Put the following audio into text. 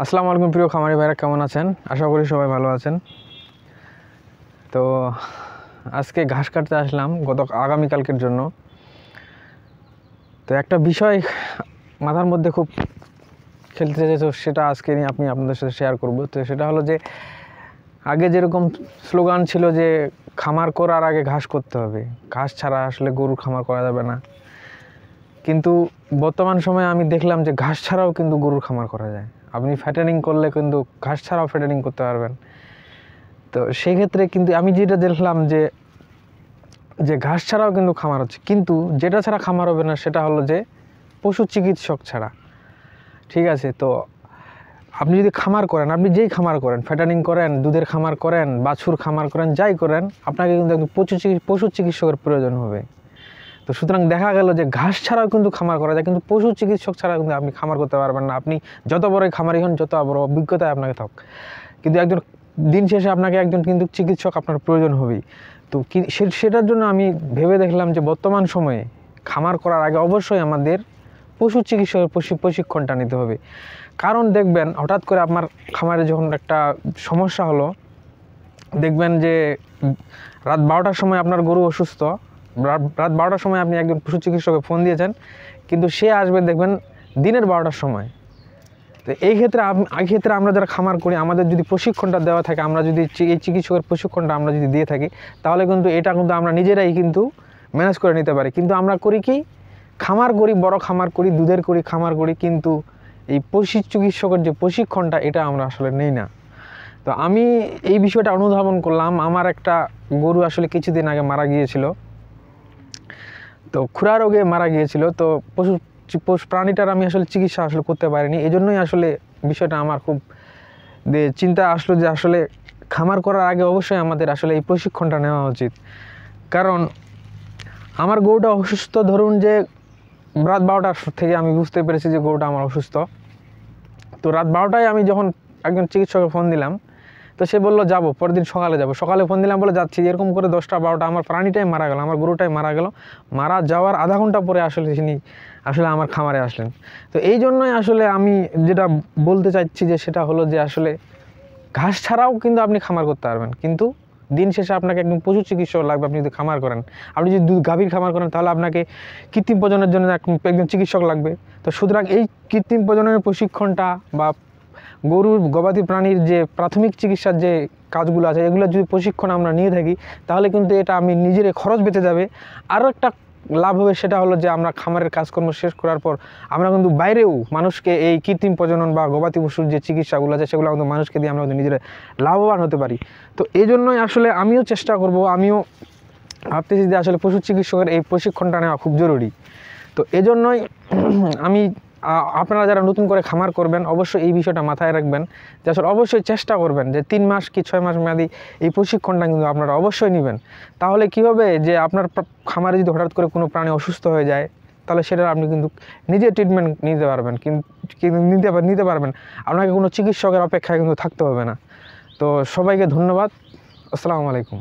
আসসালামু আলাইকুম প্রিয় খামারি ভাইরা, কেমন আছেন? আশা করি সবাই ভালো আছেন। তো আজকে ঘাস কাটতে আসলাম আগামীকালকের জন্য। তো একটা বিষয় মাথার মধ্যে খুব খেলতে যেত, সেটা আজকে নিয়ে আপনাদের সাথে শেয়ার করব। তো সেটা হলো যে আগে যেরকম স্লোগান ছিল যে খামার করার আগে ঘাস করতে হবে, ঘাস ছাড়া আসলে গরুর খামার করা যাবে না। কিন্তু বর্তমান সময়ে আমি দেখলাম যে ঘাস ছাড়াও কিন্তু গরুর খামার করা যায়। আপনি ফ্যাটেনিং করলে কিন্তু ঘাস ছাড়াও ফ্যাটেনিং করতে পারবেন। তো সেই ক্ষেত্রে কিন্তু আমি যেটা দেখলাম যে ঘাস ছাড়াও কিন্তু খামার হচ্ছে, কিন্তু যেটা ছাড়া খামার হবে না সেটা হলো যে পশু চিকিৎসক ছাড়া। ঠিক আছে? তো আপনি যদি খামার করেন, আপনি যেই খামার করেন, ফ্যাটানিং করেন, দুধের খামার করেন, বাছুর খামার করেন, যাই করেন, আপনাকে কিন্তু একদম পশু চিকিৎসকের প্রয়োজন হবে। তো সুতরাং দেখা গেল যে ঘাস ছাড়াও কিন্তু খামার করা যায়, কিন্তু পশু চিকিৎসক ছাড়া কিন্তু আপনি খামার করতে পারবেন না। আপনি যত বড় খামারি হন, যত বড় অভিজ্ঞতায় আপনাকে থাক, কিন্তু একজন দিন শেষে আপনাকে একজন কিন্তু চিকিৎসক আপনার প্রয়োজন হবেই। তো সেটার জন্য আমি ভেবে দেখলাম যে বর্তমান সময়ে খামার করার আগে অবশ্যই আমাদের পশু চিকিৎসকের প্রশিক্ষণটা নিতে হবে। কারণ দেখবেন হঠাৎ করে আপনার খামারে যখন একটা সমস্যা হলো, দেখবেন যে রাত 12টার সময় আপনার গরু অসুস্থ, রাত 12টার সময় আপনি একজন পশু চিকিৎসকে ফোন দিয়েছেন, কিন্তু সে আসবে দেখবেন দিনের 12টার সময়। তো এই ক্ষেত্রে আমরা যারা খামার করি, আমাদের যদি প্রশিক্ষণটা দেওয়া থাকে, আমরা যদি এই চিকিৎসকের প্রশিক্ষণটা আমরা যদি দিয়ে থাকি, তাহলে কিন্তু এটা কিন্তু আমরা নিজেরাই কিন্তু ম্যানেজ করে নিতে পারি। কিন্তু আমরা করি কি, খামার করি, বড় খামার করি, দুধের করি, খামার করি, কিন্তু এই পশু চিকিৎসকের যে প্রশিক্ষণটা, এটা আমরা আসলে নেই না। তো আমি এই বিষয়টা অনুধাবন করলাম। আমার একটা গরু আসলে কিছুদিন আগে মারা গিয়েছিল, তো খুরা রোগে মারা গিয়েছিল। তো প্রাণীটার আমি আসলে চিকিৎসা আসলে করতে পারিনি। এই জন্যই আসলে বিষয়টা আমার খুব চিন্তা আসলো যে আসলে খামার করার আগে অবশ্যই আমাদের আসলে এই প্রশিক্ষণটা নেওয়া উচিত। কারণ আমার গরুটা অসুস্থ, ধরুন যে রাত 12টার থেকে আমি বুঝতে পেরেছি যে গরুটা আমার অসুস্থ। তো রাত 12টায় আমি যখন একজন চিকিৎসকের ফোন দিলাম, তো সে বললো যাবো, পরের দিন সকালে যাবো। সকালে ফোন দিলাম, বলে যাচ্ছি। এরকম করে 10টা 12টা আমার প্রাণীটাই মারা গেল, আমার গরুটাই মারা গেল। মারা যাওয়ার আধা ঘন্টা পরে আসলে তিনি আমার খামারে আসলেন। তো এই জন্যই আসলে আমি যেটা বলতে চাইছি যে সেটা হলো যে আসলে ঘাস ছাড়াও কিন্তু আপনি খামার করতে পারবেন, কিন্তু দিন শেষে আপনাকে একদম পশু চিকিৎসক লাগবে। আপনি যদি খামার করেন, আপনি যদি গাভীর খামার করেন, তাহলে আপনাকে কৃত্রিম প্রজননের জন্য একজন চিকিৎসক লাগবে। তো সুতরাং এই কৃত্রিম প্রজননের প্রশিক্ষণটা বা গবাদি প্রাণীর যে প্রাথমিক চিকিৎসার যে কাজগুলো আছে, এগুলো যদি প্রশিক্ষণ আমরা নিয়ে থাকি, তাহলে কিন্তু এটা আমি নিজের খরচ বেঁচে যাবে। আরও একটা লাভ হবে, সেটা হলো যে আমরা খামারের কাজকর্ম শেষ করার পর আমরা কিন্তু বাইরেও মানুষকে এই কৃত্রিম প্রজনন বা গবাদি পশুর যে চিকিৎসাগুলো আছে, সেগুলো কিন্তু মানুষকে দিয়ে আমরা কিন্তু নিজেরা লাভবান হতে পারি। তো এই জন্যই আসলে আমিও চেষ্টা করব, আমিও ভাবতেছি যে আসলে পশু চিকিৎসকের এই প্রশিক্ষণটা নেওয়া খুব জরুরি। তো এজন্যই আমি আপনারা যারা নতুন করে খামার করবেন, অবশ্যই এই বিষয়টা মাথায় রাখবেন যে আসলে অবশ্যই চেষ্টা করবেন যে 3 মাস কি 6 মাস মেয়াদি এই প্রশিক্ষণটা কিন্তু আপনারা অবশ্যই নেবেন। তাহলে কী হবে যে আপনার খামারে যদি হঠাৎ করে কোনো প্রাণী অসুস্থ হয়ে যায়, তাহলে সেটা আপনি কিন্তু নিজে ট্রিটমেন্ট নিতে পারবেন, কিন্তু নিতে পারবেন। আপনাকে কোনো চিকিৎসকের অপেক্ষায় কিন্তু থাকতে হবে না। তো সবাইকে ধন্যবাদ। আসসালামু আলাইকুম।